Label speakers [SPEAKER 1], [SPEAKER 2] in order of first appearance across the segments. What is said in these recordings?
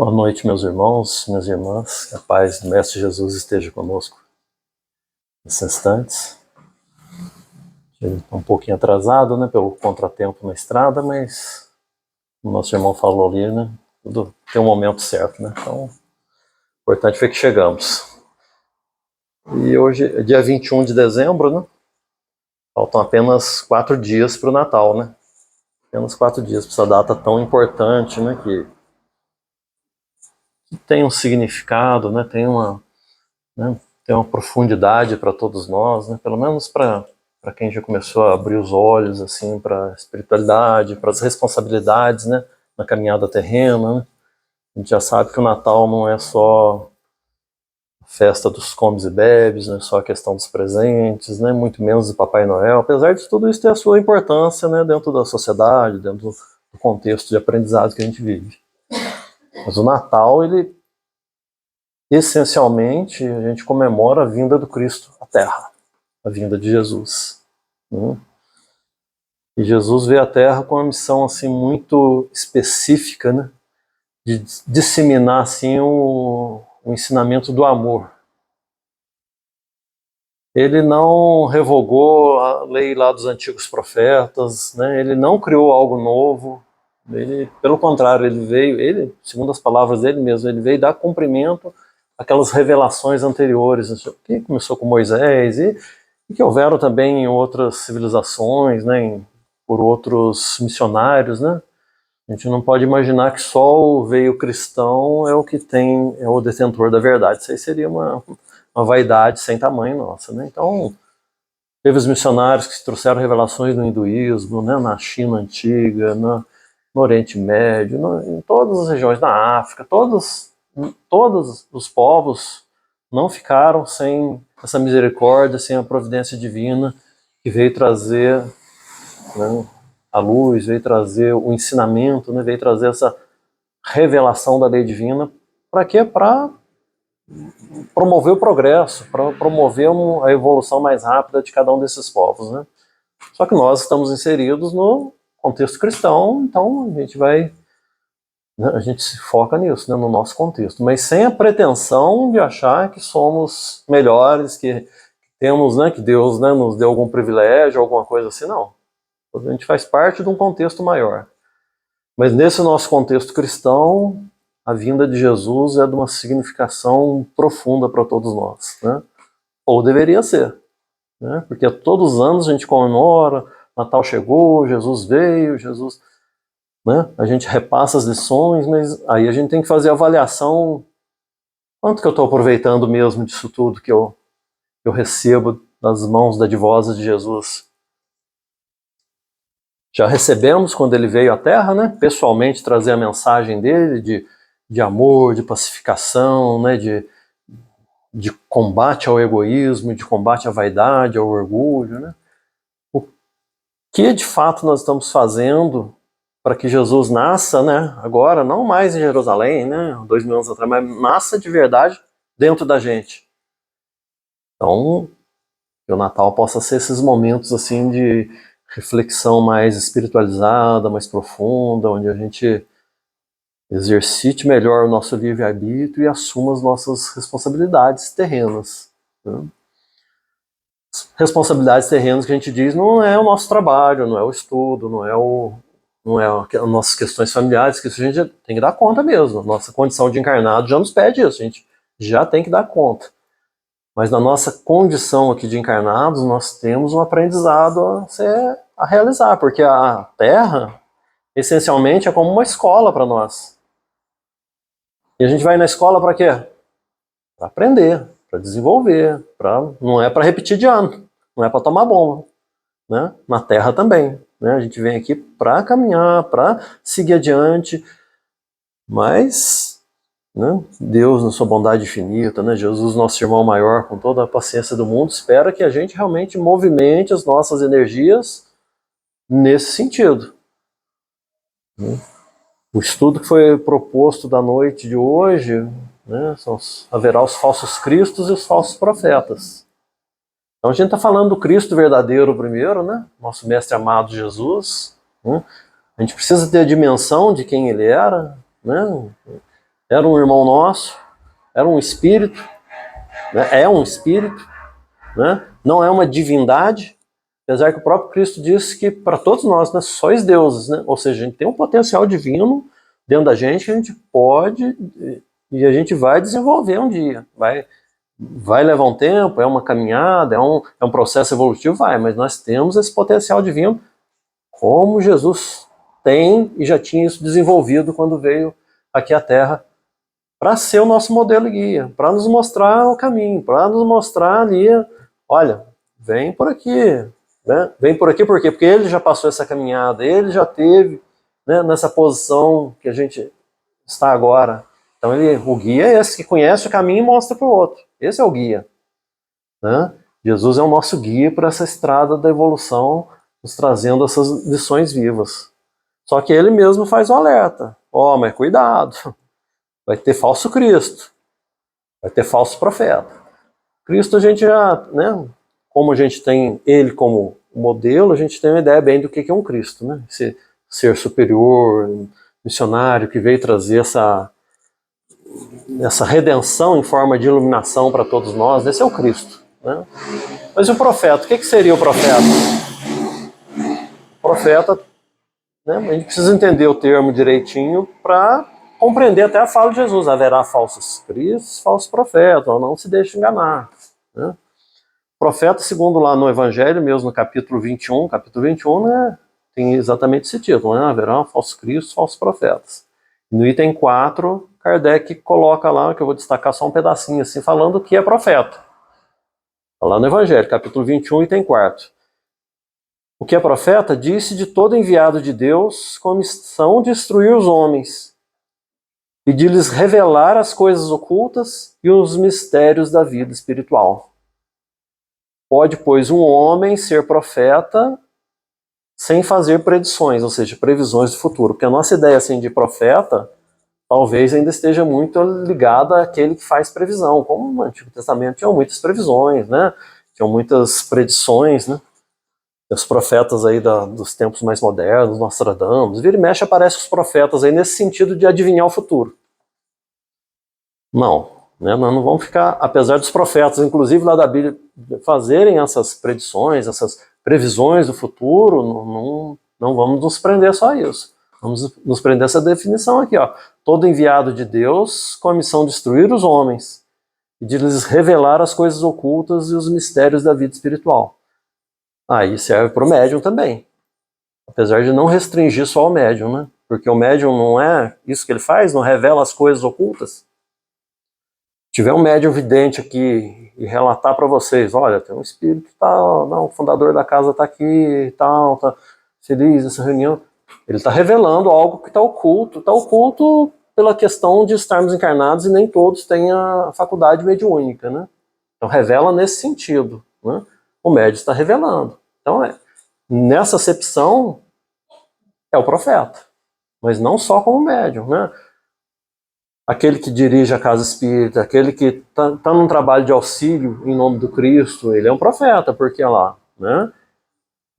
[SPEAKER 1] Boa noite, meus irmãos, minhas irmãs. Que a paz do Mestre Jesus esteja conosco nesses instantes. Estou um pouquinho atrasado, né, pelo contratempo na estrada, mas o nosso irmão falou ali, né, tudo tem um momento certo, né, então o importante foi que chegamos. E hoje é dia 21 de dezembro, né, faltam apenas 4 dias para o Natal, né, apenas 4 dias para essa data tão importante, né, que tem um significado, né, tem uma profundidade para todos nós, né, pelo menos para quem já começou a abrir os olhos assim para a espiritualidade, para as responsabilidades, né, na caminhada terrena, né? A gente já sabe que o Natal não é só a festa dos comes e bebes, não é só a questão dos presentes, né, muito menos do Papai Noel, apesar de tudo isso ter a sua importância, né, dentro da sociedade, dentro do contexto de aprendizado que a gente vive. Mas o Natal, ele essencialmente a gente comemora a vinda do Cristo à Terra, a vinda de Jesus. E Jesus veio à Terra com uma missão assim muito específica, né, de disseminar assim o ensinamento do amor. Ele não revogou a lei lá dos antigos profetas, né, ele não criou algo novo. Ele, pelo contrário, ele, segundo as palavras dele mesmo, ele veio dar cumprimento àquelas revelações anteriores, que começou com Moisés e que houveram também em outras civilizações, né, por outros missionários, né? A gente não pode imaginar que só o veio cristão é o que tem, é o detentor da verdade. Isso aí seria uma vaidade sem tamanho nossa, né? Então, teve os missionários que trouxeram revelações no hinduísmo, né, na China antiga, no Oriente Médio, em todas as regiões, na África, todos os povos não ficaram sem essa misericórdia, sem a providência divina que veio trazer, né, a luz, veio trazer o ensinamento, né, veio trazer essa revelação da lei divina. Para quê? Para promover o progresso, para promover a evolução mais rápida de cada um desses povos, né? Só que nós estamos inseridos no contexto cristão, então a gente se foca nisso, né, no nosso contexto, mas sem a pretensão de achar que somos melhores, que temos, né, que Deus, né, nos deu algum privilégio, alguma coisa assim, não. A gente faz parte de um contexto maior. Mas nesse nosso contexto cristão, a vinda de Jesus é de uma significação profunda para todos nós, né? Ou deveria ser, né? Porque todos os anos a gente comemora, Natal chegou, Jesus veio, Jesus, né? A gente repassa as lições, mas aí a gente tem que fazer a avaliação, quanto que eu estou aproveitando mesmo disso tudo que eu recebo das mãos dadivosas de Jesus. Já recebemos quando ele veio à Terra, né, pessoalmente trazer a mensagem dele de amor, de pacificação, né, de combate ao egoísmo, de combate à vaidade, ao orgulho, né? O que de fato nós estamos fazendo para que Jesus nasça, né, agora, não mais em Jerusalém, né, 2000 anos atrás, mas nasça de verdade dentro da gente. Então, que o Natal possa ser esses momentos assim de reflexão mais espiritualizada, mais profunda, onde a gente exercite melhor o nosso livre-arbítrio e assuma as nossas responsabilidades terrenas, né? Responsabilidades terrenas que a gente diz não é o nosso trabalho, não é o estudo, não é as nossas questões familiares, que isso a gente tem que dar conta mesmo. Nossa condição de encarnado já nos pede isso, a gente já tem que dar conta. Mas na nossa condição aqui de encarnados, nós temos um aprendizado a realizar, porque a Terra, essencialmente, é como uma escola para nós. E a gente vai na escola para quê? Para aprender, para desenvolver, não é para repetir de ano, não é para tomar bomba, né? Na Terra também, né? A gente vem aqui para caminhar, para seguir adiante, mas, né, Deus, na sua bondade infinita, né, Jesus, nosso irmão maior, com toda a paciência do mundo, espera que a gente realmente movimente as nossas energias nesse sentido, né? O estudo que foi proposto da noite de hoje, né, haverá os falsos cristos e os falsos profetas. Então a gente está falando do Cristo verdadeiro primeiro, né, nosso mestre amado Jesus, né? A gente precisa ter a dimensão de quem ele era, né? era um irmão nosso, era um espírito, né? É um espírito, né? Não é uma divindade, apesar que o próprio Cristo disse que para todos nós, né, sois deuses, né? Ou seja, a gente tem um potencial divino dentro da gente que a gente pode e a gente vai desenvolver um dia, vai levar um tempo, é uma caminhada, é um processo evolutivo, mas nós temos esse potencial divino, como Jesus tem e já tinha isso desenvolvido quando veio aqui à Terra, para ser o nosso modelo e guia, para nos mostrar o caminho, para nos mostrar ali, olha, vem por aqui, né? Vem por aqui por quê? Porque ele já passou essa caminhada, ele já teve, né, nessa posição que a gente está agora. Então o guia é esse que conhece o caminho e mostra para o outro. Esse é o guia, né? Jesus é o nosso guia para essa estrada da evolução, nos trazendo essas lições vivas. Só que ele mesmo faz o alerta. Mas cuidado, vai ter falso Cristo, vai ter falso profeta. Cristo a gente já, né, como a gente tem ele como modelo, a gente tem uma ideia bem do que é um Cristo, né? Esse ser superior, missionário que veio trazer essa redenção em forma de iluminação para todos nós, esse é o Cristo, né? Mas e o profeta? O que seria o profeta? O profeta, né, a gente precisa entender o termo direitinho para compreender até a fala de Jesus. Haverá falsos cristos, falsos profetas, não se deixe enganar, né? Profeta, segundo lá no Evangelho, mesmo no capítulo 21, né, tem exatamente esse título, né? Haverá falsos cristos, falsos profetas. No item 4, Kardec coloca lá, que eu vou destacar só um pedacinho assim, falando que é profeta. Está lá no Evangelho, capítulo 21, item 4. O que é profeta? Disse de todo enviado de Deus com a missão de instruir os homens e de lhes revelar as coisas ocultas e os mistérios da vida espiritual. Pode, pois, um homem ser profeta sem fazer predições, ou seja, previsões do futuro. Porque a nossa ideia assim, de profeta talvez ainda esteja muito ligada àquele que faz previsão. Como no Antigo Testamento tinham muitas previsões, né? Tinham muitas predições, né? Os profetas aí dos tempos mais modernos, Nostradamus, vira e mexe aparecem os profetas aí nesse sentido de adivinhar o futuro. Não, né? Nós não vamos ficar, apesar dos profetas, inclusive lá da Bíblia, fazerem essas predições, essas previsões do futuro, não vamos nos prender só a isso. Vamos nos prender a essa definição aqui, ó. Todo enviado de Deus com a missão de instruir os homens e de lhes revelar as coisas ocultas e os mistérios da vida espiritual. Aí serve para o médium também. Apesar de não restringir só ao médium, né? Porque o médium não é isso que ele faz, não revela as coisas ocultas. Se tiver um médium vidente aqui e relatar para vocês, olha, tem um espírito tal, não, o fundador da casa está aqui, tal, tá feliz nessa reunião. Ele está revelando algo que está oculto pela questão de estarmos encarnados e nem todos têm a faculdade mediúnica, né? Então revela nesse sentido, né? O médium está revelando. Então, nessa acepção, é o profeta. Mas não só como médium, né? Aquele que dirige a casa espírita, aquele que está num trabalho de auxílio em nome do Cristo, ele é um profeta, porque lá, né?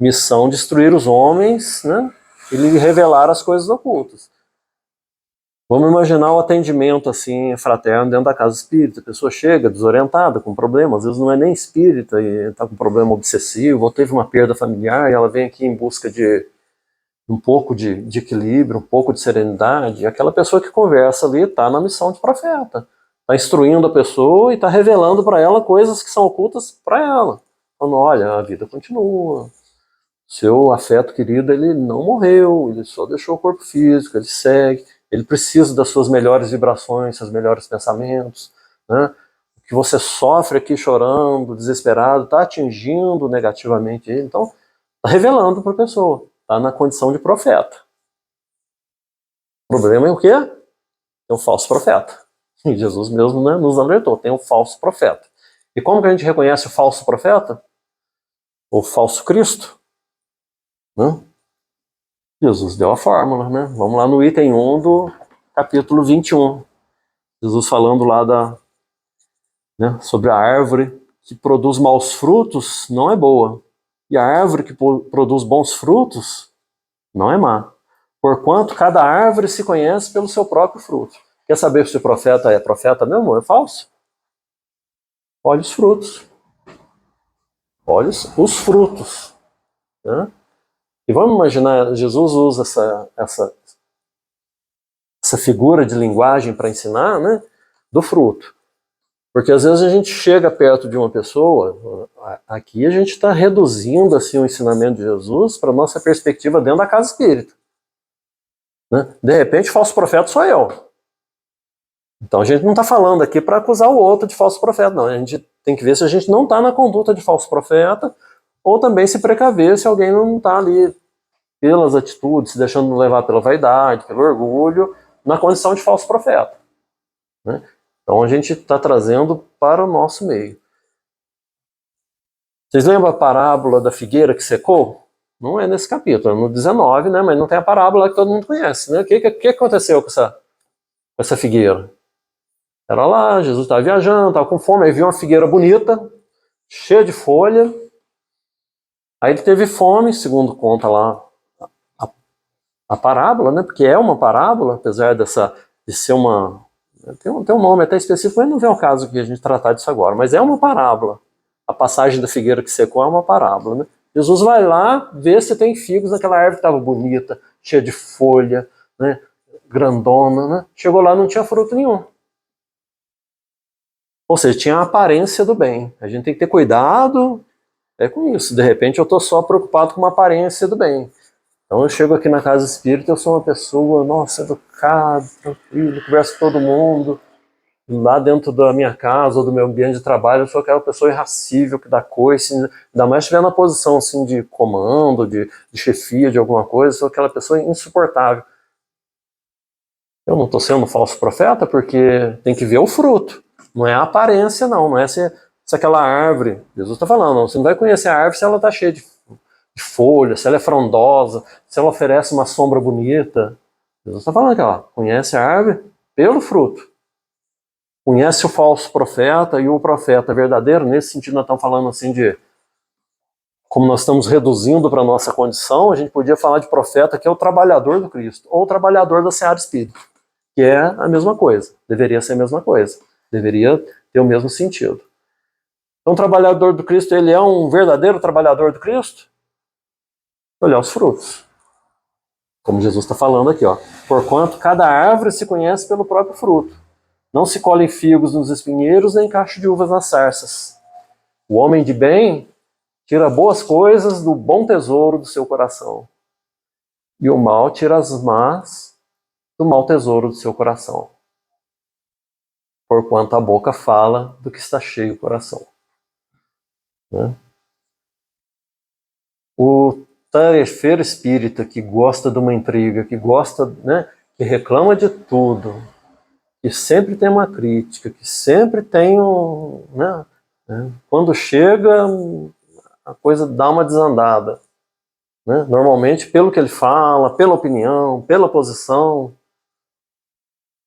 [SPEAKER 1] Missão de instruir os homens, né? E lhe revelar as coisas ocultas. Vamos imaginar o atendimento assim, fraterno dentro da casa espírita. A pessoa chega desorientada, com problema, às vezes não é nem espírita e está com problema obsessivo, ou teve uma perda familiar e ela vem aqui em busca de um pouco de equilíbrio, um pouco de serenidade. E aquela pessoa que conversa ali está na missão de profeta. Está instruindo a pessoa e está revelando para ela coisas que são ocultas para ela. Falando, olha, a vida continua. Seu afeto querido, ele não morreu, ele só deixou o corpo físico, ele segue. Ele precisa das suas melhores vibrações, seus melhores pensamentos, né? O que você sofre aqui chorando, desesperado, está atingindo negativamente ele. Então, está revelando para a pessoa. Está na condição de profeta. O problema é o quê? Tem um falso profeta. E Jesus mesmo, né, nos alertou, tem um falso profeta. E como que a gente reconhece o falso profeta? O falso Cristo? Né? Jesus deu a fórmula, né? Vamos lá no item 1 do capítulo 21. Jesus falando lá sobre a árvore que produz maus frutos não é boa. E a árvore que produz bons frutos não é má. Porquanto cada árvore se conhece pelo seu próprio fruto. Quer saber se o profeta é profeta mesmo ou é falso? Olhe os frutos. Olhe os frutos. Né? E vamos imaginar, Jesus usa essa figura de linguagem para ensinar, né, do fruto. Porque às vezes a gente chega perto de uma pessoa, aqui a gente está reduzindo assim, o ensinamento de Jesus para a nossa perspectiva dentro da casa espírita. Né? De repente, falso profeta sou eu. Então a gente não está falando aqui para acusar o outro de falso profeta, não. A gente tem que ver se a gente não está na conduta de falso profeta, ou também se precaver se alguém não está ali pelas atitudes, se deixando levar pela vaidade, pelo orgulho, na condição de falso profeta. Né? Então a gente está trazendo para o nosso meio. Vocês lembram a parábola da figueira que secou? Não é nesse capítulo, é no 19, né? Mas não tem a parábola que todo mundo conhece. Né? O que aconteceu com essa figueira? Era lá, Jesus estava viajando, estava com fome, aí viu uma figueira bonita, cheia de folha. Aí ele teve fome, segundo conta lá a parábola, né? Porque é uma parábola, apesar de ser uma... Tem um nome até específico, mas não vem ao caso que a gente tratar disso agora. Mas é uma parábola. A passagem da figueira que secou é uma parábola, né? Jesus vai lá ver se tem figos naquela árvore que estava bonita, cheia de folha, né? Grandona, né? Chegou lá, não tinha fruto nenhum. Ou seja, tinha a aparência do bem. A gente tem que ter cuidado com isso. De repente eu estou só preocupado com uma aparência do bem. Então eu chego aqui na casa espírita, eu sou uma pessoa, nossa, educado, tranquilo, converso com todo mundo. Lá dentro da minha casa ou do meu ambiente de trabalho, eu sou aquela pessoa irracível que dá coice, ainda mais se estiver na posição assim, de comando, de chefia de alguma coisa, eu sou aquela pessoa insuportável. Eu não estou sendo falso profeta porque tem que ver o fruto. Não é a aparência, não é se aquela árvore, Jesus está falando, não, você não vai conhecer a árvore se ela está cheia de folha, se ela é frondosa, se ela oferece uma sombra bonita. Jesus está falando aqui, ó, conhece a árvore pelo fruto. Conhece o falso profeta e o profeta verdadeiro. Nesse sentido, nós estamos falando assim de... Como nós estamos reduzindo para a nossa condição, a gente podia falar de profeta que é o trabalhador do Cristo, ou o trabalhador da seara espírita, que é a mesma coisa. Deveria ser a mesma coisa. Deveria ter o mesmo sentido. Então, o trabalhador do Cristo, ele é um verdadeiro trabalhador do Cristo? Olhar os frutos. Como Jesus está falando aqui, ó. Porquanto cada árvore se conhece pelo próprio fruto. Não se colhem figos nos espinheiros, nem cacho de uvas nas sarças. O homem de bem tira boas coisas do bom tesouro do seu coração. E o mal tira as más do mau tesouro do seu coração. Porquanto a boca fala do que está cheio o coração. Né? O tarefeiro espírita que gosta de uma intriga, que gosta, né, que reclama de tudo, que sempre tem uma crítica, que sempre tem quando chega, a coisa dá uma desandada. Né? Normalmente, pelo que ele fala, pela opinião, pela posição.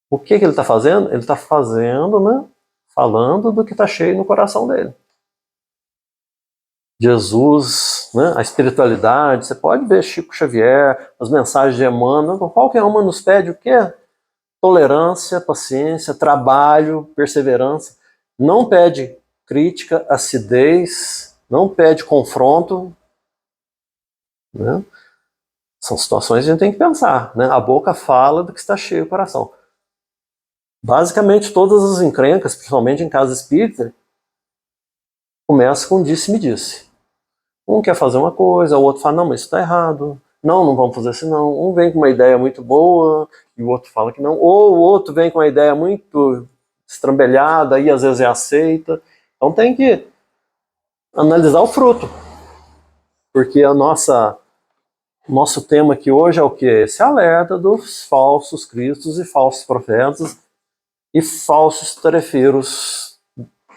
[SPEAKER 1] O que ele está fazendo? Ele está fazendo, né, falando do que está cheio no coração dele. Jesus, né, a espiritualidade, você pode ver Chico Xavier, as mensagens de Emmanuel, qualquer uma nos pede o quê? Tolerância, paciência, trabalho, perseverança. Não pede crítica, acidez, não pede confronto. Né? São situações que a gente tem que pensar. Né? A boca fala do que está cheio o coração. Basicamente, todas as encrencas, principalmente em casa espírita, começam com disse-me-disse. Um quer fazer uma coisa, o outro fala, não, mas isso está errado. Não, não vamos fazer assim não. Um vem com uma ideia muito boa e o outro fala que não. Ou o outro vem com uma ideia muito estrambelhada e às vezes é aceita. Então tem que analisar o fruto. Porque nosso tema aqui hoje é o que? Esse alerta dos falsos cristos e falsos profetas e falsos tarefeiros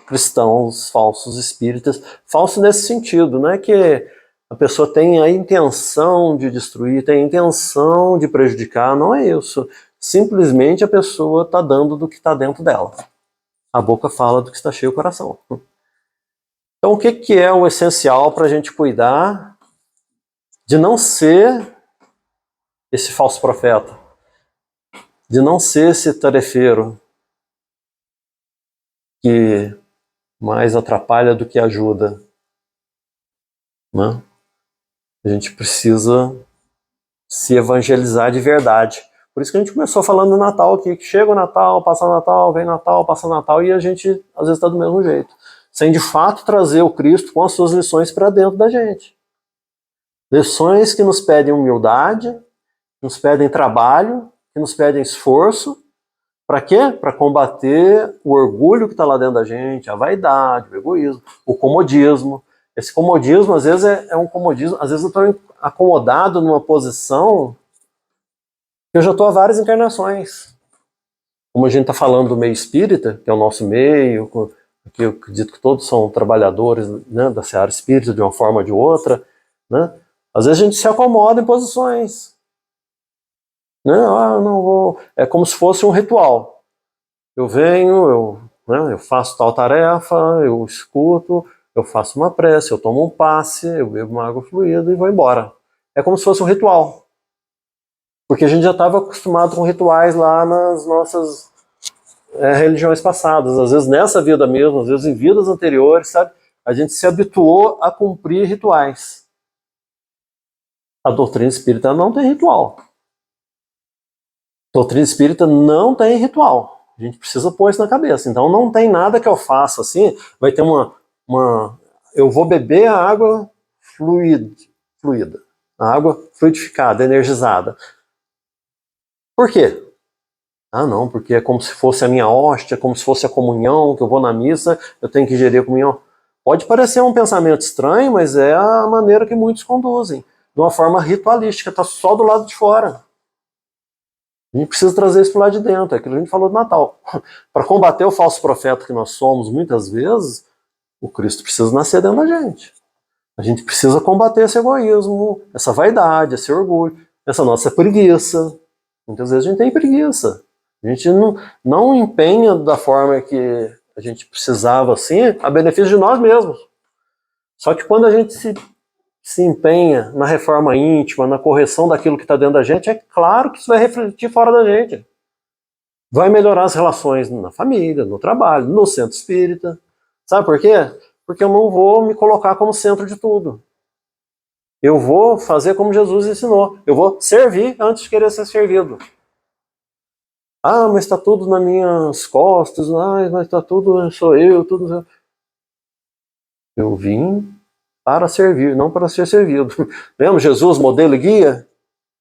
[SPEAKER 1] cristãos, falsos espíritas. Falso nesse sentido, não é que a pessoa tem a intenção de destruir, tem a intenção de prejudicar, não é isso. Simplesmente a pessoa está dando do que está dentro dela. A boca fala do que está cheio o coração. Então o que é o essencial para a gente cuidar de não ser esse falso profeta? de não ser esse tarefeiro que mais atrapalha do que ajuda, né? A gente precisa se evangelizar de verdade. Por isso que a gente começou falando do Natal aqui, que chega o Natal, passa o Natal, vem Natal, passa o Natal, e a gente às vezes está do mesmo jeito. Sem de fato trazer o Cristo com as suas lições para dentro da gente. Lições que nos pedem humildade, que nos pedem trabalho, que nos pedem esforço. Para quê? Para combater o orgulho que está lá dentro da gente, a vaidade, o egoísmo, o comodismo. Esse comodismo, às vezes, é um comodismo. Às vezes eu estou acomodado numa posição que eu já estou há várias encarnações. Como a gente está falando do meio espírita, que é o nosso meio, que eu acredito que todos são trabalhadores, né, da seara espírita de uma forma ou de outra, né? Às vezes a gente se acomoda em posições. Né? Ah, não vou. É como se fosse um ritual. Eu venho, eu faço tal tarefa, eu escuto, eu faço uma prece, eu tomo um passe, eu bebo uma água fluida e vou embora. É como se fosse um ritual. Porque a gente já estava acostumado com rituais lá nas nossas religiões passadas. Às vezes nessa vida mesmo, às vezes em vidas anteriores, sabe? A gente se habituou a cumprir rituais. A doutrina espírita não tem ritual. A doutrina espírita não tem ritual. A gente precisa pôr isso na cabeça. Então não tem nada que eu faça assim, vai ter eu vou beber a água fluida, a água fluidificada, energizada. Por quê? Ah, não, porque é como se fosse a minha hóstia, como se fosse a comunhão, que eu vou na missa, eu tenho que ingerir a comunhão. Pode parecer um pensamento estranho, mas é a maneira que muitos conduzem, de uma forma ritualística, está só do lado de fora. A gente precisa trazer isso para o lado de dentro, é aquilo que a gente falou do Natal. Para combater o falso profeta que nós somos, muitas vezes, o Cristo precisa nascer dentro da gente. A gente precisa combater esse egoísmo, essa vaidade, esse orgulho, essa nossa preguiça. Muitas vezes a gente tem preguiça. A gente não empenha da forma que a gente precisava, assim, a benefício de nós mesmos. Só que quando a gente se empenha na reforma íntima, na correção daquilo que está dentro da gente, é claro que isso vai refletir fora da gente. Vai melhorar as relações na família, no trabalho, no centro espírita. Sabe por quê? Porque eu não vou me colocar como centro de tudo. Eu vou fazer como Jesus ensinou. Eu vou servir antes de querer ser servido. Ah, mas está tudo nas minhas costas. Ah, mas está tudo, sou eu, tudo. Eu vim para servir, não para ser servido. Lembra Jesus, modelo e guia?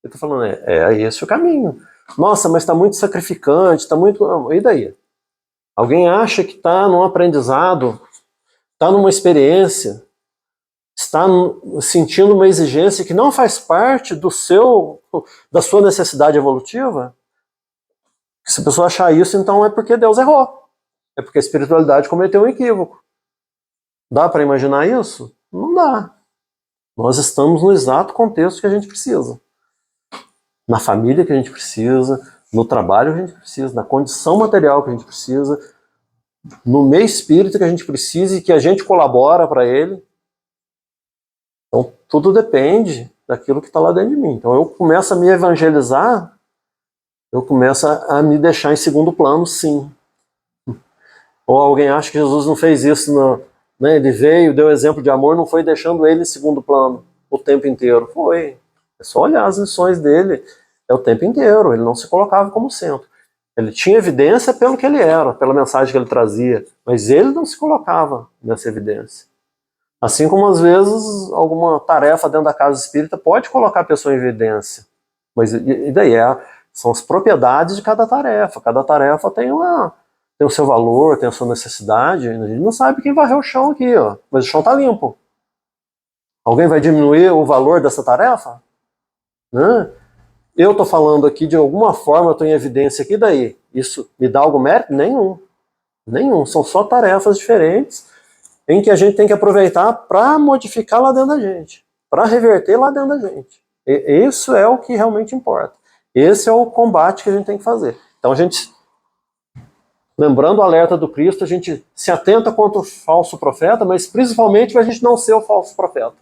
[SPEAKER 1] Eu estou falando, é esse o caminho. Nossa, mas está muito sacrificante, está muito... E daí? Alguém acha que está num aprendizado, está numa experiência, está sentindo uma exigência que não faz parte da sua necessidade evolutiva? Se a pessoa achar isso, então é porque Deus errou. É porque a espiritualidade cometeu um equívoco. Dá para imaginar isso? Não dá. Nós estamos no exato contexto que a gente precisa. Na família que a gente precisa, no trabalho que a gente precisa, na condição material que a gente precisa, no meio espírita que a gente precisa e que a gente colabora para ele. Então, tudo depende daquilo que está lá dentro de mim. Então, eu começo a me evangelizar, eu começo a me deixar em segundo plano, sim. Ou alguém acha que Jesus não fez isso, né? Ele veio, deu exemplo de amor, não foi deixando ele em segundo plano o tempo inteiro. Foi. É só olhar as lições dele, é o tempo inteiro, ele não se colocava como centro. Ele tinha evidência pelo que ele era, pela mensagem que ele trazia, mas ele não se colocava nessa evidência. Assim como às vezes alguma tarefa dentro da casa espírita pode colocar a pessoa em evidência, mas e daí? São as propriedades de cada tarefa. Cada tarefa tem o seu valor, tem a sua necessidade. A gente não sabe quem varreu o chão aqui, ó, mas o chão está limpo. Alguém vai diminuir o valor dessa tarefa? Né? Eu estou falando aqui de alguma forma, eu estou em evidência aqui, daí isso me dá algum mérito? Nenhum. São só tarefas diferentes em que a gente tem que aproveitar para modificar lá dentro da gente, para reverter lá dentro da gente. Isso é o que realmente importa. Esse é o combate que a gente tem que fazer. Então a gente, lembrando o alerta do Cristo, a gente se atenta contra o falso profeta, mas principalmente para a gente não ser o falso profeta.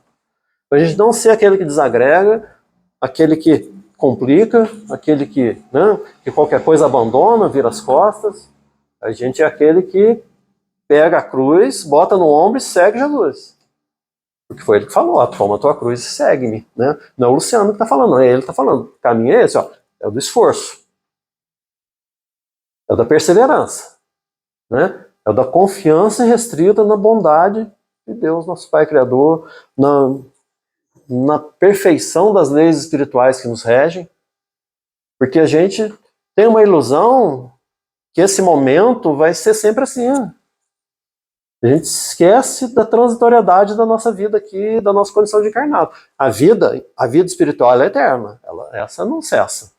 [SPEAKER 1] Para a gente não ser aquele que desagrega, aquele que complica, aquele que, né, que qualquer coisa abandona, vira as costas. A gente é aquele que pega a cruz, bota no ombro e segue Jesus. Porque foi ele que falou, ó, toma a tua cruz e segue-me. Né? Não é o Luciano que está falando, não é ele que está falando. O caminho é esse, ó, é o do esforço. É o da perseverança. Né? É o da confiança restrita na bondade de Deus, nosso Pai Criador, na perfeição das leis espirituais que nos regem. Porque a gente tem uma ilusão que esse momento vai ser sempre assim. A gente esquece da transitoriedade da nossa vida aqui, da nossa condição de encarnado. A vida espiritual é eterna, essa não cessa.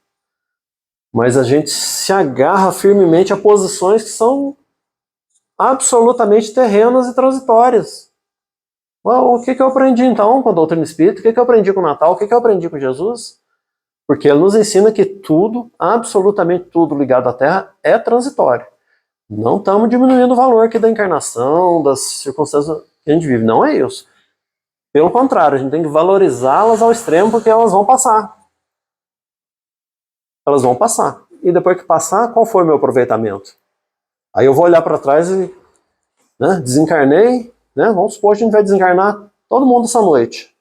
[SPEAKER 1] Mas a gente se agarra firmemente a posições que são absolutamente terrenas e transitórias. O que eu aprendi então com a doutrina espírita? O que eu aprendi com o Natal? O que eu aprendi com Jesus? Porque ele nos ensina que tudo, absolutamente tudo ligado à Terra é transitório. Não estamos diminuindo o valor aqui da encarnação, das circunstâncias que a gente vive. Não é isso. Pelo contrário, a gente tem que valorizá-las ao extremo porque elas vão passar. Elas vão passar. E depois que passar, qual foi o meu aproveitamento? Aí eu vou olhar para trás e, né, desencarnei, né, vamos supor que a gente vai desencarnar todo mundo essa noite.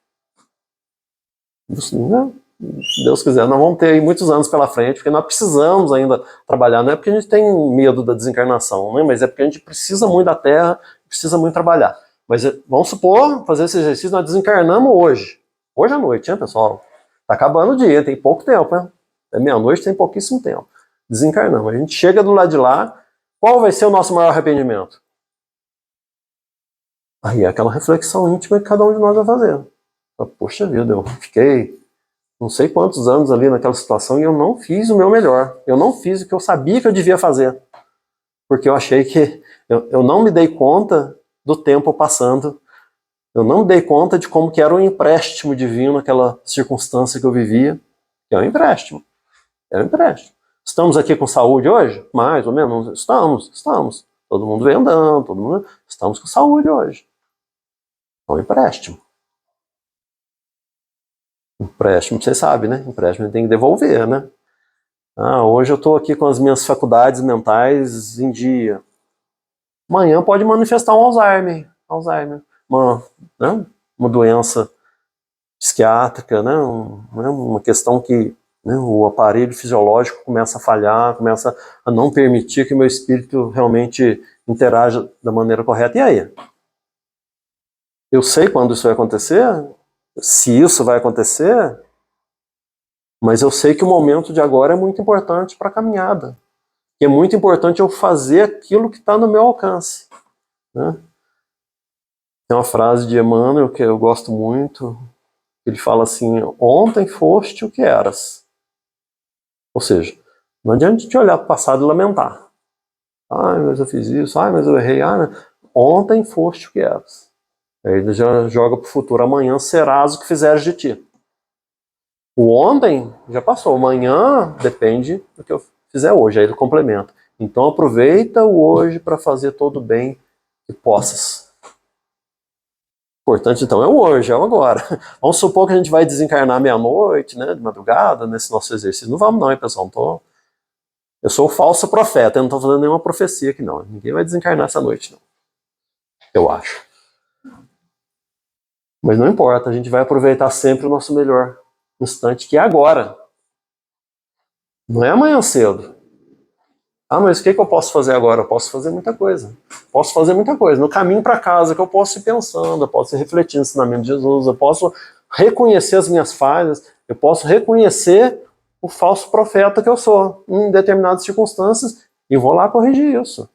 [SPEAKER 1] Né? Se Deus quiser, nós vamos ter aí muitos anos pela frente, porque nós precisamos ainda trabalhar. Não é porque a gente tem medo da desencarnação, né? Mas é porque a gente precisa muito da Terra, precisa muito trabalhar. Mas vamos supor, fazer esse exercício, nós desencarnamos hoje. Hoje à noite, hein, pessoal? Tá acabando o dia, tem pouco tempo, né? É meia-noite, tem pouquíssimo tempo. Desencarnamos. A gente chega do lado de lá, qual vai ser o nosso maior arrependimento? Aí é aquela reflexão íntima que cada um de nós vai fazer. Poxa vida, eu fiquei não sei quantos anos ali naquela situação e eu não fiz o meu melhor. Eu não fiz o que eu sabia que eu devia fazer. Porque eu achei que eu não me dei conta do tempo passando. Eu não me dei conta de como que era um empréstimo divino aquela circunstância que eu vivia. É um empréstimo. É um empréstimo. Estamos aqui com saúde hoje? Mais ou menos. Estamos. Todo mundo vem andando, todo mundo. Estamos com saúde hoje. É um empréstimo. Empréstimo, você sabe, né? Empréstimo tem que devolver, né? Hoje eu estou aqui com as minhas faculdades mentais em dia. Amanhã pode manifestar um Alzheimer. Né? Uma doença psiquiátrica, né? Uma questão que, né, o aparelho fisiológico começa a falhar, começa a não permitir que o meu espírito realmente interaja da maneira correta. E aí? Eu sei quando isso vai acontecer? Se isso vai acontecer, mas eu sei que o momento de agora é muito importante para a caminhada. E é muito importante eu fazer aquilo que está no meu alcance. Né? Tem uma frase de Emmanuel que eu gosto muito. Ele fala assim: ontem foste o que eras. Ou seja, não adianta a gente olhar para o passado e lamentar. Mas eu fiz isso, mas eu errei. Ontem foste o que eras. Aí ele já joga para o futuro: amanhã serás o que fizeres de ti. O ontem já passou, amanhã depende do que eu fizer hoje. Aí ele complementa. Então aproveita o hoje para fazer todo o bem que possas. O importante então é o hoje, é o agora. Vamos supor que a gente vai desencarnar meia-noite, né, de madrugada, nesse nosso exercício. Não vamos não, hein, pessoal? Eu sou o falso profeta, eu não estou fazendo nenhuma profecia aqui não. Ninguém vai desencarnar essa noite, não. Eu acho. Mas não importa, a gente vai aproveitar sempre o nosso melhor instante, que é agora. Não é amanhã cedo. Mas o que eu posso fazer agora? Eu posso fazer muita coisa. No caminho para casa, que eu posso ir pensando, eu posso ir refletindo no ensinamento de Jesus, eu posso reconhecer as minhas falhas, eu posso reconhecer o falso profeta que eu sou em determinadas circunstâncias e vou lá corrigir isso.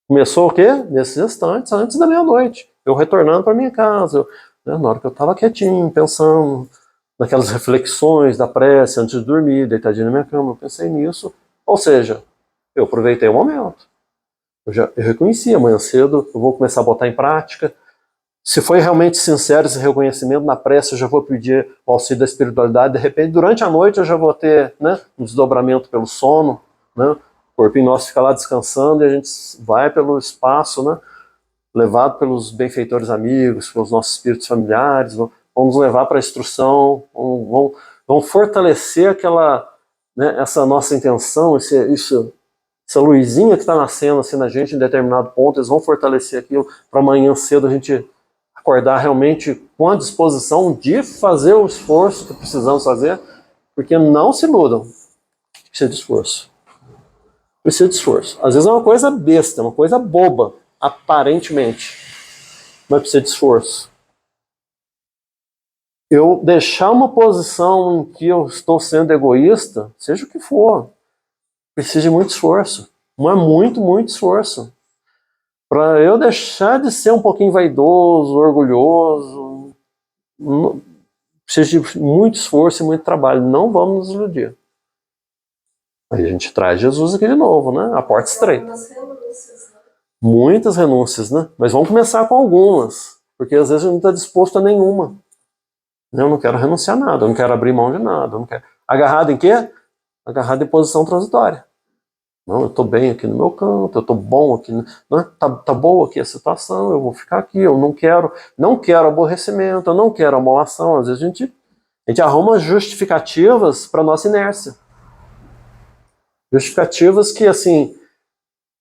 [SPEAKER 1] Começou o quê? Nesses instantes, antes da meia-noite. Eu retornando para minha casa, na hora que eu estava quietinho, pensando naquelas reflexões da prece antes de dormir, deitadinho na minha cama, eu pensei nisso. Ou seja, eu aproveitei o momento. Eu reconheci, amanhã cedo eu vou começar a botar em prática. Se foi realmente sincero esse reconhecimento na prece, eu já vou pedir o auxílio da espiritualidade. De repente, durante a noite, eu já vou ter, né, um desdobramento pelo sono. Né? O corpinho nosso fica lá descansando e a gente vai pelo espaço, né, levado pelos benfeitores amigos, pelos nossos espíritos familiares, vão nos levar para a instrução, vão vão fortalecer aquela, né, essa nossa intenção, essa luzinha que está nascendo assim na gente em determinado ponto, eles vão fortalecer aquilo para amanhã cedo a gente acordar realmente com a disposição de fazer o esforço que precisamos fazer, porque não se iludam, precisa de esforço. Precisa de esforço. Às vezes é uma coisa besta, uma coisa boba, aparentemente, mas precisa de esforço. Eu deixar uma posição em que eu estou sendo egoísta, seja o que for, precisa de muito esforço. Mas muito, muito esforço. Para eu deixar de ser um pouquinho vaidoso, orgulhoso, precisa de muito esforço e muito trabalho. Não vamos nos iludir. Aí a gente traz Jesus aqui de novo, né? A porta estreita. Muitas renúncias, né? Mas vamos começar com algumas, porque às vezes a gente não está disposto a nenhuma. Eu não quero renunciar a nada, eu não quero abrir mão de nada. Eu não quero... Agarrado em quê? Agarrado em posição transitória. Não, eu estou bem aqui no meu canto, eu estou bom aqui, né? Tá boa aqui a situação, eu vou ficar aqui, eu não quero aborrecimento, eu não quero amolação. Às vezes a gente arruma justificativas para nossa inércia. Justificativas que, assim,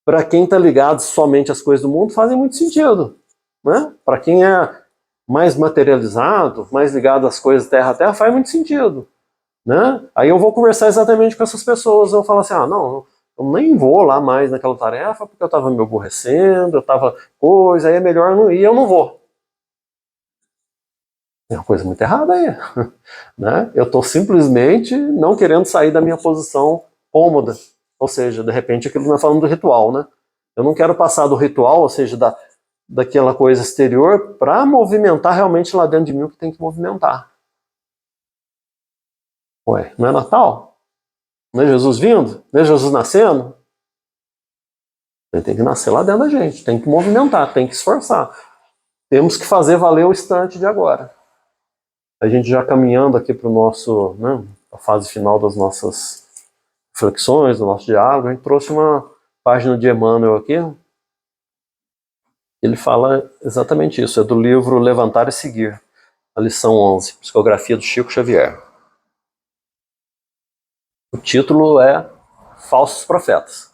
[SPEAKER 1] para quem está ligado somente às coisas do mundo, fazem muito sentido. Né? Para quem é mais materializado, mais ligado às coisas terra a terra, faz muito sentido. Né? Aí eu vou conversar exatamente com essas pessoas, eu vou falar assim, não, eu nem vou lá mais naquela tarefa, porque eu estava me aborrecendo, eu estava coisa, aí é melhor não ir, eu não vou. Tem uma coisa muito errada aí. Né? Eu estou simplesmente não querendo sair da minha posição cômoda. Ou seja, de repente aquilo que nós falamos do ritual, né? Eu não quero passar do ritual, ou seja, daquela coisa exterior, para movimentar realmente lá dentro de mim o que tem que movimentar. Ué, não é Natal? Não é Jesus vindo? Não é Jesus nascendo? Ele tem que nascer lá dentro da gente, tem que movimentar, tem que esforçar. Temos que fazer valer o instante de agora. A gente já caminhando aqui para o nosso, né, a fase final das nossas reflexões, do nosso diálogo, a gente trouxe uma página de Emmanuel aqui. Ele fala exatamente isso, é do livro Levantar e Seguir, a lição 11, psicografia do Chico Xavier. O título é Falsos Profetas.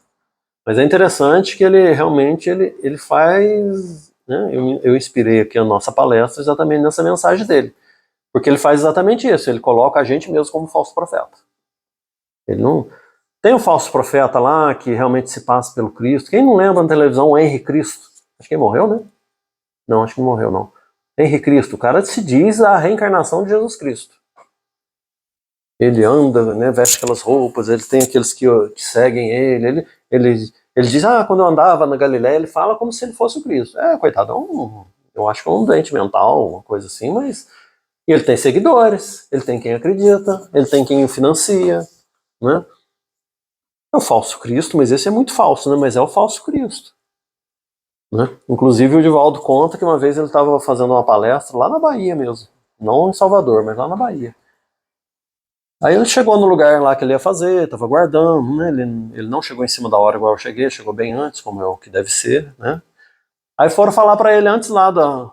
[SPEAKER 1] Mas é interessante que ele realmente ele faz, né, eu inspirei aqui a nossa palestra exatamente nessa mensagem dele, porque ele faz exatamente isso, ele coloca a gente mesmo como falso profeta. Ele não tem um falso profeta lá que realmente se passa pelo Cristo. Quem não lembra na televisão o Henri Cristo? Acho que ele morreu, né? Não, acho que não morreu, não. Henri Cristo, o cara se diz a reencarnação de Jesus Cristo. Ele anda, né, veste aquelas roupas, ele tem aqueles que seguem ele diz, quando eu andava na Galileia, ele fala como se ele fosse o Cristo. Coitado, eu acho que é um doente mental, uma coisa assim, mas ele tem seguidores, ele tem quem acredita, ele tem quem o financia, né? É o falso Cristo, mas esse é muito falso, né? Mas é o falso Cristo. Né? Inclusive o Divaldo conta que uma vez ele estava fazendo uma palestra lá na Bahia mesmo, não em Salvador, mas lá na Bahia. Aí ele chegou no lugar lá que ele ia fazer, estava aguardando, né? Ele não chegou em cima da hora igual eu cheguei, chegou bem antes, como é o que deve ser, né? Aí foram falar para ele antes lá do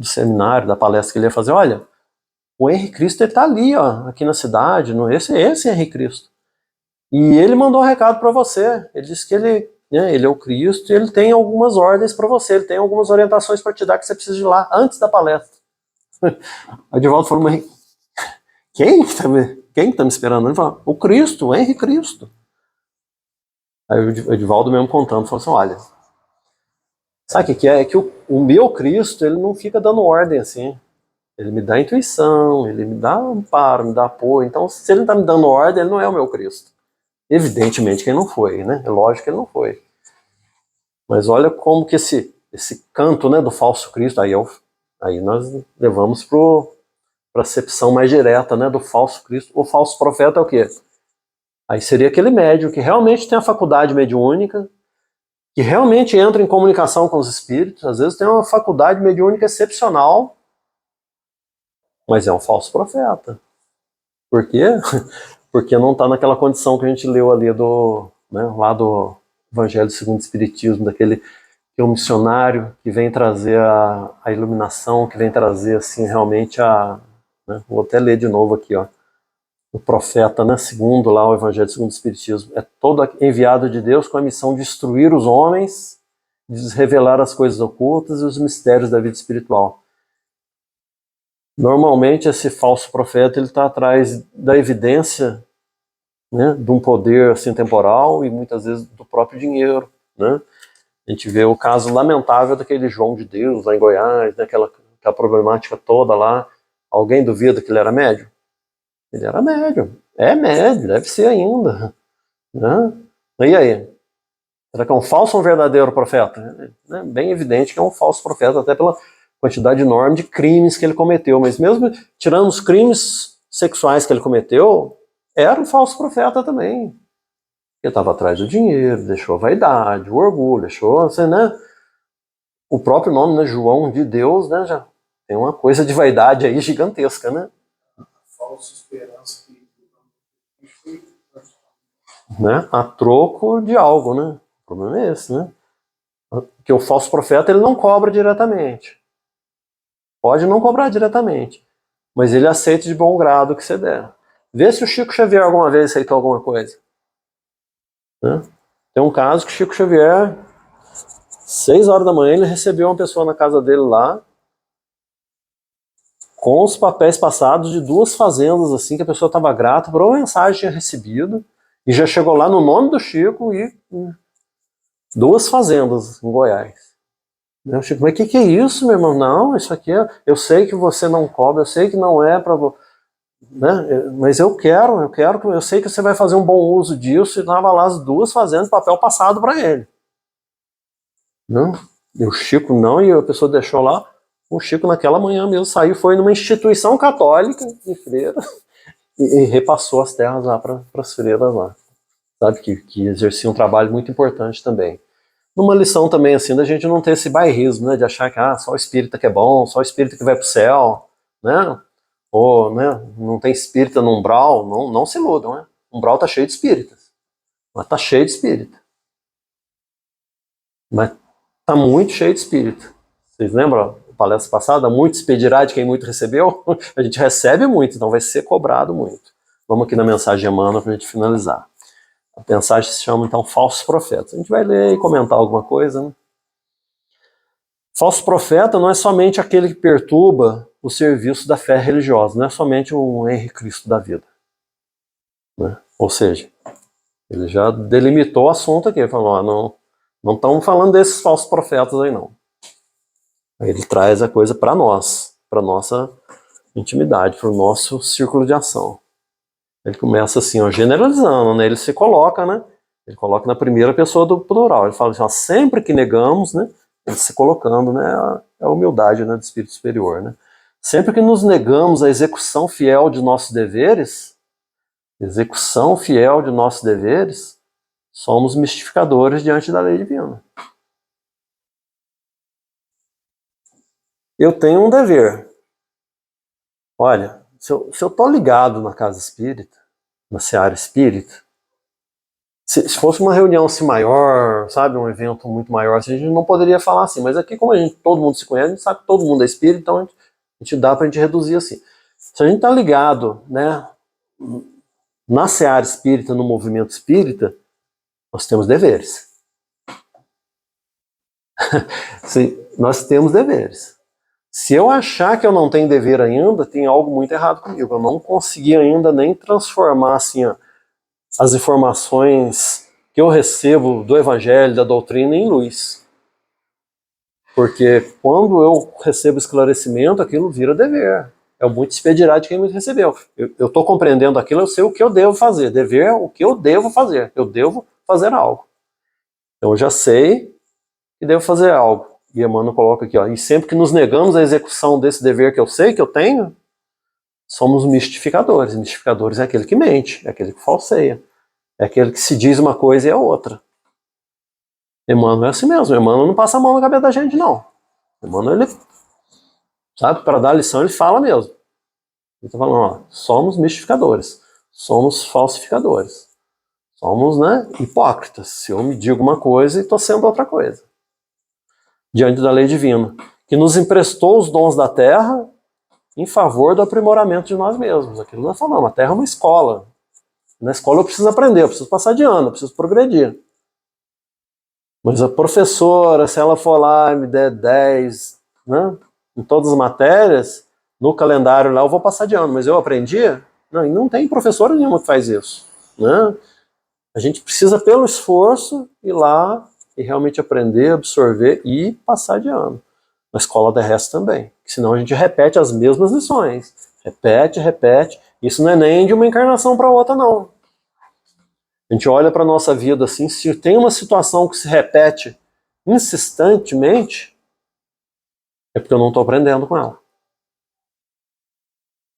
[SPEAKER 1] seminário, da palestra que ele ia fazer, olha, o Henri Cristo ele tá ali, ó, aqui na cidade, esse Henri Cristo. E ele mandou um recado para você, ele disse que ele é o Cristo e ele tem algumas ordens para você, ele tem algumas orientações para te dar que você precisa ir lá antes da palestra. Aí o Divaldo falou, mas quem que tá me esperando? Ele falou, o Cristo, o Henri Cristo. Aí o Edivaldo mesmo contando, falou assim, olha, sabe o que é? É que o meu Cristo, ele não fica dando ordem assim. Ele me dá intuição, ele me dá amparo, me dá apoio. Então, se ele não tá me dando ordem, ele não é o meu Cristo. Evidentemente que ele não foi, né? É lógico que ele não foi. Mas olha como que esse canto, né, do falso Cristo, aí nós levamos para a acepção mais direta, né, do falso Cristo. O falso profeta é o quê? Aí seria aquele médium que realmente tem a faculdade mediúnica, que realmente entra em comunicação com os espíritos, às vezes tem uma faculdade mediúnica excepcional, mas é um falso profeta. Por quê? Porque não está naquela condição que a gente leu ali lá do Evangelho segundo o Espiritismo, daquele que é um missionário que vem trazer a iluminação, que vem trazer assim realmente né? Vou até ler de novo aqui, ó. O profeta, né, segundo lá o Evangelho segundo o Espiritismo, é todo enviado de Deus com a missão de instruir os homens, de revelar as coisas ocultas e os mistérios da vida espiritual. Normalmente esse falso profeta ele está atrás da evidência, né, de um poder assim, temporal e muitas vezes do próprio dinheiro, né? A gente vê o caso lamentável daquele João de Deus lá em Goiás, né, aquela problemática toda lá. Alguém duvida que ele era médium? Ele era médium. É médium, deve ser ainda. Né? E aí? Será que é um falso ou um verdadeiro profeta? É bem evidente que é um falso profeta, até pela quantidade enorme de crimes que ele cometeu. Mas mesmo tirando os crimes sexuais que ele cometeu, era um falso profeta também. Ele estava atrás do dinheiro, deixou a vaidade, o orgulho, deixou, assim, né? O próprio nome, né, João de Deus, né, já tem uma coisa de vaidade aí gigantesca, né?
[SPEAKER 2] Falsa esperança que
[SPEAKER 1] Né? A troco de algo, né? O problema é esse, né? Porque o falso profeta ele não cobra diretamente. Pode não cobrar diretamente, mas ele aceita de bom grado o que você der. Vê se o Chico Xavier alguma vez aceitou alguma coisa. Né? Tem um caso que o Chico Xavier, 6 horas da manhã, ele recebeu uma pessoa na casa dele lá, com os papéis passados de 2 fazendas, assim, que a pessoa estava grata por uma mensagem que tinha recebido, e já chegou lá no nome do Chico e 2 fazendas em Goiás. Eu Chico, mas que é isso, meu irmão? Não, isso aqui é, eu sei que você não cobra, eu sei que não é para, né? Mas eu sei que você vai fazer um bom uso disso, e dava lá as 2 fazendas, papel passado para ele. Não, e o Chico não, e a pessoa deixou lá. O Chico naquela manhã mesmo saiu, foi numa instituição católica de freira e repassou as terras lá para as freiras lá, sabe, que exercia um trabalho muito importante também. Numa lição também assim, da gente não ter esse bairrismo, né, de achar que só o espírita que é bom, só o espírita que vai pro céu, né, ou, né, não tem espírita no umbral, não se iludam, né, o umbral tá cheio de espíritas, mas tá cheio de espírita, mas tá muito cheio de espírita. Vocês lembram? Palestra passada, muito expedirá de quem muito recebeu. A gente recebe muito, então vai ser cobrado muito. Vamos aqui na mensagem de Emmanuel para a gente finalizar. A mensagem se chama, então, Falsos Profetas. A gente vai ler e comentar alguma coisa, né? Falso profeta não é somente aquele que perturba o serviço da fé religiosa, não é somente um Henrique Cristo da vida. Né? Ou seja, ele já delimitou o assunto aqui, ele falou, não estamos falando desses falsos profetas aí não. Aí ele traz a coisa para nós, para nossa intimidade, para o nosso círculo de ação. Ele começa assim, ó, generalizando, né? Ele se coloca, né? Ele coloca na primeira pessoa do plural. Ele fala assim, ó, sempre que negamos, né? Ele se colocando, né? A humildade, né, do espírito superior, né? Sempre que nos negamos a execução fiel de nossos deveres, somos mistificadores diante da lei divina. Eu tenho um dever. Olha, se eu estou ligado na casa espírita, na seara espírita, se fosse uma reunião assim maior, sabe, um evento muito maior, assim, a gente não poderia falar assim, mas aqui como todo mundo se conhece, a gente sabe que todo mundo é espírita, então a gente dá pra gente reduzir assim. Se a gente tá ligado, né, na seara espírita, no movimento espírita, nós temos deveres. Sim, nós temos deveres. Se eu achar que eu não tenho dever ainda, tem algo muito errado comigo. Eu não consegui ainda nem transformar assim, as informações que eu recebo do Evangelho, da doutrina, em luz. Porque quando eu recebo esclarecimento, aquilo vira dever. É o muito expedirá de quem me recebeu. Eu estou compreendendo aquilo, eu sei o que eu devo fazer. Dever é o que eu devo fazer. Eu devo fazer algo. Então eu já sei que devo fazer algo. E Emmanuel coloca aqui, ó, e sempre que nos negamos a execução desse dever que eu sei que eu tenho, somos mistificadores. Mistificadores é aquele que mente, é aquele que falseia, é aquele que se diz uma coisa e é outra. Emmanuel é assim mesmo, Emmanuel não passa a mão na cabeça da gente, não. Emmanuel, ele, sabe, para dar a lição, ele fala mesmo. Ele está falando, ó, somos mistificadores, somos falsificadores, somos, né, hipócritas. Se eu me digo uma coisa e estou sendo outra coisa. Diante da lei divina, que nos emprestou os dons da terra em favor do aprimoramento de nós mesmos. Aquilo que nós falamos, a Terra é uma escola. Na escola eu preciso aprender, eu preciso passar de ano, eu preciso progredir. Mas a professora, se ela for lá e me der 10, né, em todas as matérias, no calendário lá eu vou passar de ano, mas eu aprendi? Não, e não tem professora nenhuma que faz isso. Né? A gente precisa, pelo esforço, ir lá e realmente aprender, absorver e passar de ano. Na escola terrestre também. Senão a gente repete as mesmas lições. Repete, repete. Isso não é nem de uma encarnação para outra, não. A gente olha para a nossa vida assim, se tem uma situação que se repete insistentemente, é porque eu não estou aprendendo com ela.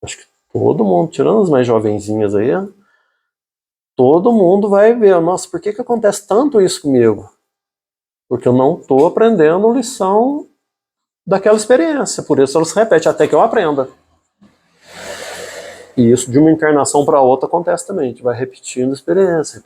[SPEAKER 1] Acho que todo mundo, tirando as mais jovenzinhas aí, todo mundo vai ver, nossa, por que acontece tanto isso comigo? Porque eu não estou aprendendo lição daquela experiência, por isso ela se repete até que eu aprenda. E isso de uma encarnação para outra acontece também, a gente vai repetindo experiência,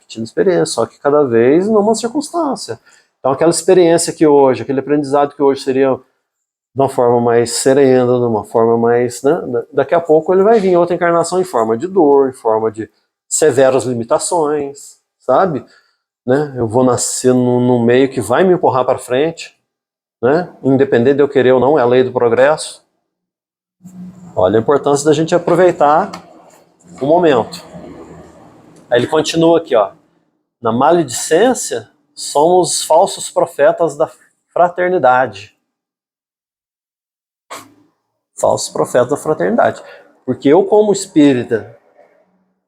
[SPEAKER 1] só que cada vez numa circunstância. Então aquela experiência que hoje, aquele aprendizado que hoje seria de uma forma mais serena, de uma forma mais... Né, daqui a pouco ele vai vir outra encarnação em forma de dor, em forma de severas limitações, sabe? Né? Eu vou nascer num meio que vai me empurrar para frente, né? Independente de eu querer ou não, é a lei do progresso. Olha a importância da gente aproveitar o momento. Aí ele continua aqui, ó. Na maledicência, somos falsos profetas da fraternidade. Falsos profetas da fraternidade. Porque eu, como espírita,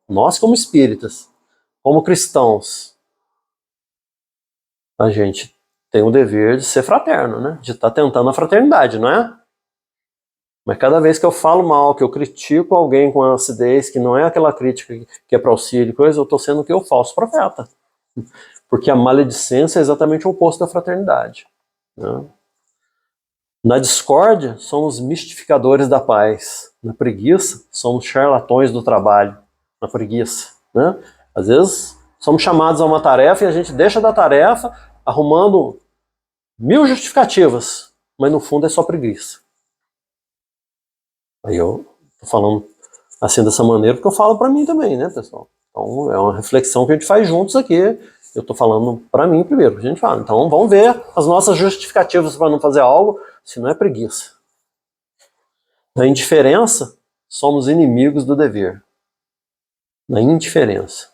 [SPEAKER 1] nós como espíritas, como cristãos, a gente tem o dever de ser fraterno, né? De estar tentando a fraternidade, não é? Mas cada vez que eu falo mal, que eu critico alguém com acidez, que não é aquela crítica que é para auxílio, coisa, eu estou sendo o que? O falso profeta. Porque a maledicência é exatamente o oposto da fraternidade. Né? Na discórdia, somos mistificadores da paz. Na preguiça, somos charlatões do trabalho. Na preguiça. Né? Às vezes, somos chamados a uma tarefa e a gente deixa da tarefa arrumando 1000 justificativas. Mas no fundo é só preguiça. Aí eu tô falando assim dessa maneira porque eu falo para mim também, né, pessoal? Então é uma reflexão que a gente faz juntos aqui. Eu tô falando para mim primeiro, que a gente fala. Então vamos ver as nossas justificativas para não fazer algo, se não é preguiça. Na indiferença, somos inimigos do dever. Na indiferença.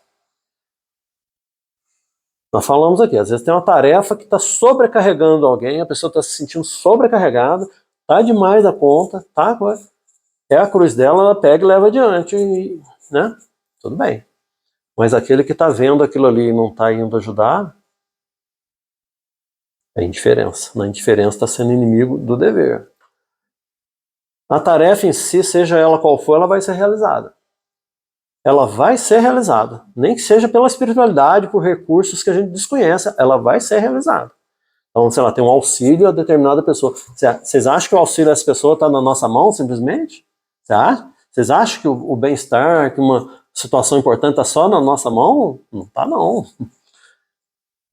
[SPEAKER 1] Nós falamos aqui, às vezes tem uma tarefa que está sobrecarregando alguém, a pessoa está se sentindo sobrecarregada, tá demais da conta, tá? É a cruz dela, ela pega e leva adiante, né? Tudo bem. Mas aquele que está vendo aquilo ali e não está indo ajudar, é indiferença. Na indiferença está sendo inimigo do dever. A tarefa em si, seja ela qual for, ela vai ser realizada. Ela vai ser realizada. Nem que seja pela espiritualidade, por recursos que a gente desconhece, ela vai ser realizada. Então, sei lá, tem um auxílio a determinada pessoa. Vocês acham que o auxílio dessa pessoa está na nossa mão, simplesmente? Vocês acham que o bem-estar, que uma situação importante está só na nossa mão? Não está, não.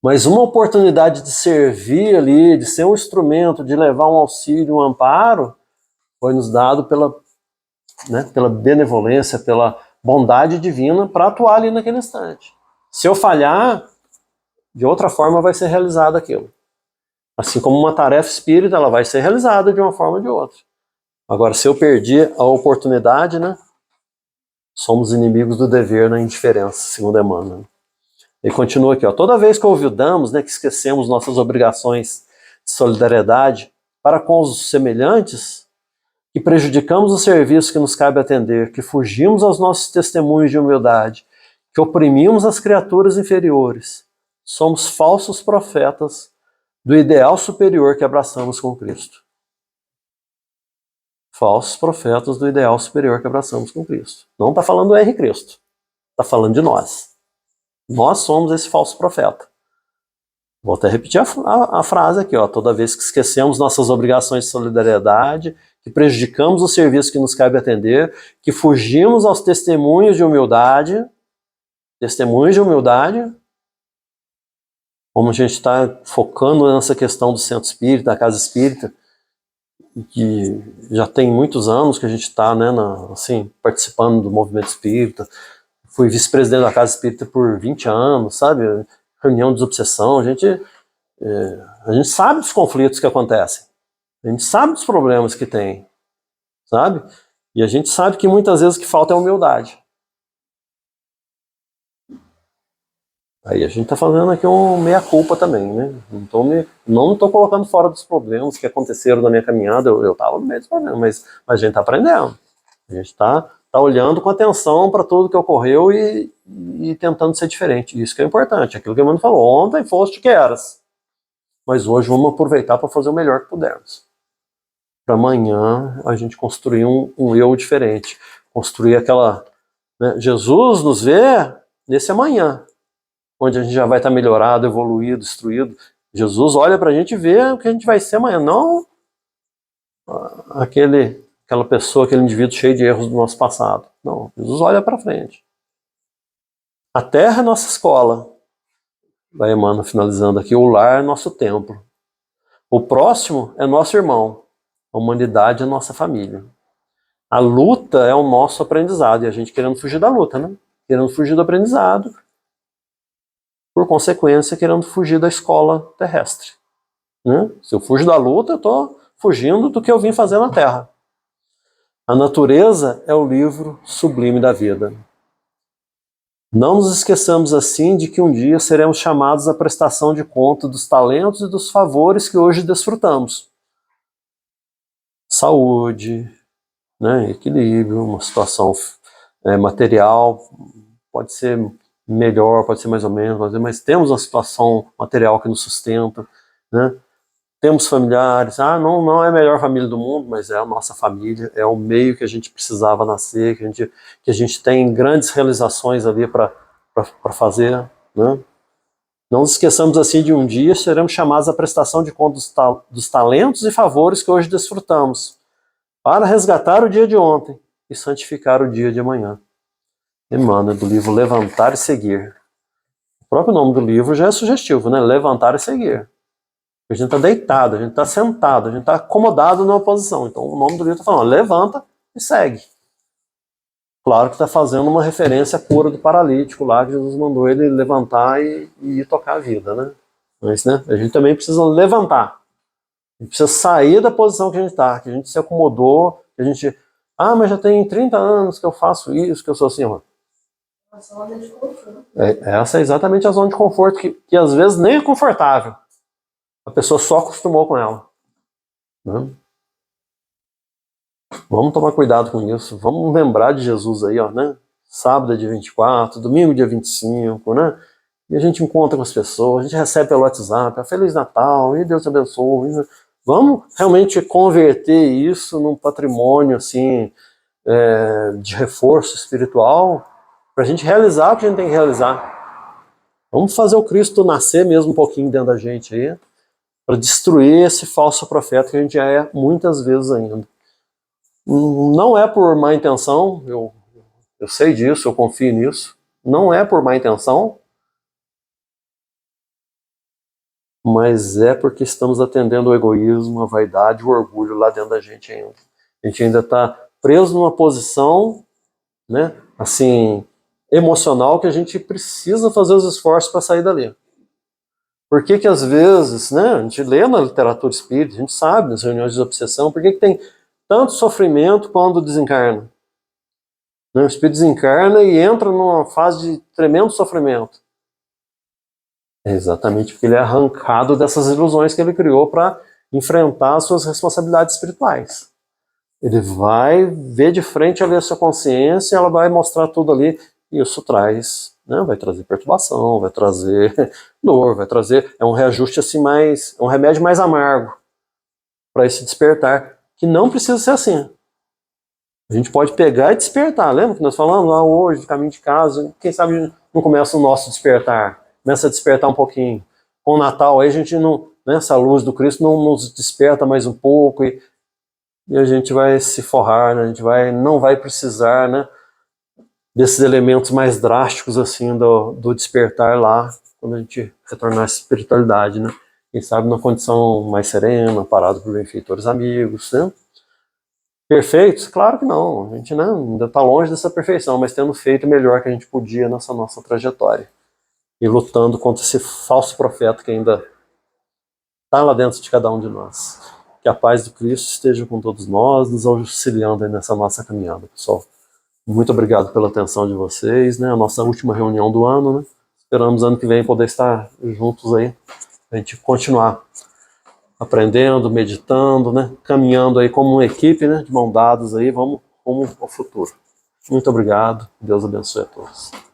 [SPEAKER 1] Mas uma oportunidade de servir ali, de ser um instrumento, de levar um auxílio, um amparo, foi nos dado pela benevolência, pela bondade divina para atuar ali naquele instante. Se eu falhar, de outra forma vai ser realizado aquilo. Assim como uma tarefa espírita, ela vai ser realizada de uma forma ou de outra. Agora, se eu perdi a oportunidade, né? Somos inimigos do dever na indiferença, segundo Emmanuel. Ele continua aqui, ó. Toda vez que olvidamos, né, que esquecemos nossas obrigações de solidariedade para com os semelhantes, que prejudicamos o serviço que nos cabe atender, que fugimos aos nossos testemunhos de humildade, que oprimimos as criaturas inferiores, somos falsos profetas do ideal superior que abraçamos com Cristo. Falsos profetas do ideal superior que abraçamos com Cristo. Não está falando do R. Cristo. Está falando de nós. Nós somos esse falso profeta. Vou até repetir a frase aqui, ó. Toda vez que esquecemos nossas obrigações de solidariedade, que prejudicamos o serviço que nos cabe atender, que fugimos aos testemunhos de humildade, como a gente está focando nessa questão do centro espírita, da casa espírita, que já tem muitos anos que a gente está, né, assim, participando do movimento espírita. Fui vice-presidente da Casa Espírita por 20 anos, sabe? Reunião de desobsessão, a gente sabe dos conflitos que acontecem, a gente sabe dos problemas que tem, sabe? E a gente sabe que muitas vezes o que falta é humildade. Aí a gente está fazendo aqui um meia-culpa também, né? Não estou colocando fora dos problemas que aconteceram na minha caminhada, eu estava no meio dos problemas, mas a gente está aprendendo. A gente está olhando com atenção para tudo que ocorreu e tentando ser diferente. Isso que é importante. Aquilo que o Emmanuel falou, ontem foste que eras. Mas hoje vamos aproveitar para fazer o melhor que pudermos. Para amanhã a gente construir um eu diferente. Construir aquela... Né? Jesus nos vê nesse amanhã, onde a gente já vai estar melhorado, evoluído, instruído. Jesus olha para a gente e vê o que a gente vai ser amanhã, não aquela pessoa, aquele indivíduo cheio de erros do nosso passado. Não, Jesus olha para frente. A terra é nossa escola. Vai Emmanuel finalizando aqui, o lar é nosso templo. O próximo é nosso irmão. A humanidade é nossa família. A luta é o nosso aprendizado, e a gente querendo fugir da luta, né? Querendo fugir do aprendizado, por consequência, querendo fugir da escola terrestre. Né? Se eu fujo da luta, eu estou fugindo do que eu vim fazer na Terra. A natureza é o livro sublime da vida. Não nos esqueçamos assim de que um dia seremos chamados à prestação de conta dos talentos e dos favores que hoje desfrutamos. Saúde, né, equilíbrio, uma situação material, pode ser melhor, pode ser mais ou menos, mas temos uma situação material que nos sustenta, né? Temos familiares, não é a melhor família do mundo, mas é a nossa família, é o meio que a gente precisava nascer, que a gente tem grandes realizações ali para fazer, né? Não nos esqueçamos assim de um dia seremos chamados à prestação de conta dos talentos e favores que hoje desfrutamos, para resgatar o dia de ontem e santificar o dia de amanhã. Emmanuel, do livro Levantar e Seguir. O próprio nome do livro já é sugestivo, né? Levantar e Seguir. A gente está deitado, a gente está sentado, a gente está acomodado numa posição. Então o nome do livro está falando, levanta e segue. Claro que está fazendo uma referência à cura do paralítico lá, que Jesus mandou ele levantar e ir tocar a vida, né? Mas, né, a gente também precisa levantar. A gente precisa sair da posição que a gente está, que a gente se acomodou, que a gente... mas já tem 30 anos que eu faço isso, que eu sou assim, ó.
[SPEAKER 3] Zona de conforto.
[SPEAKER 1] Essa é exatamente a zona de conforto, que às vezes nem é confortável. A pessoa só acostumou com ela. Né? Vamos tomar cuidado com isso. Vamos lembrar de Jesus aí, ó, né? Sábado é dia 24, domingo dia 25, né? E a gente encontra com as pessoas, a gente recebe pelo WhatsApp, Feliz Natal, e Deus te abençoe. Vamos realmente converter isso num patrimônio, assim, de reforço espiritual, para a gente realizar o que a gente tem que realizar. Vamos fazer o Cristo nascer mesmo um pouquinho dentro da gente aí, para destruir esse falso profeta que a gente já é muitas vezes ainda. Não é por má intenção, eu sei disso, eu confio nisso. Não é por má intenção, mas é porque estamos atendendo o egoísmo, a vaidade, o orgulho lá dentro da gente ainda. A gente ainda está preso numa posição, né, assim, emocional, que a gente precisa fazer os esforços para sair dali. Por que às vezes, né, a gente lê na literatura espírita, a gente sabe nas reuniões de obsessão, por que tem tanto sofrimento quando desencarna? O espírito desencarna e entra numa fase de tremendo sofrimento. É exatamente porque ele é arrancado dessas ilusões que ele criou para enfrentar as suas responsabilidades espirituais. Ele vai ver de frente ali a sua consciência, ela vai mostrar tudo ali, e isso traz, né, vai trazer perturbação, vai trazer dor, vai trazer, é um reajuste assim mais, é um remédio mais amargo para esse despertar, que não precisa ser assim. A gente pode pegar e despertar, lembra que nós falamos lá hoje, de caminho de casa, quem sabe não começa o nosso despertar, começa a despertar um pouquinho. Com o Natal aí a gente não, né, essa luz do Cristo não nos desperta mais um pouco e a gente vai se forrar, né, a gente não vai precisar, né, desses elementos mais drásticos assim do despertar lá, quando a gente retornar à espiritualidade, né. quem sabe numa condição mais serena, parado por benfeitores amigos, né? Perfeitos? Claro que não, a gente, né, ainda está longe dessa perfeição, mas tendo feito o melhor que a gente podia nessa nossa trajetória. E lutando contra esse falso profeta que ainda está lá dentro de cada um de nós. Que a paz do Cristo esteja com todos nós, nos auxiliando aí nessa nossa caminhada, pessoal. Muito obrigado pela atenção de vocês, né? A nossa última reunião do ano, né? Esperamos ano que vem poder estar juntos aí, a gente continuar aprendendo, meditando, né? Caminhando aí como uma equipe, né? De mão dadas aí, vamos rumo ao futuro. Muito obrigado, Deus abençoe a todos.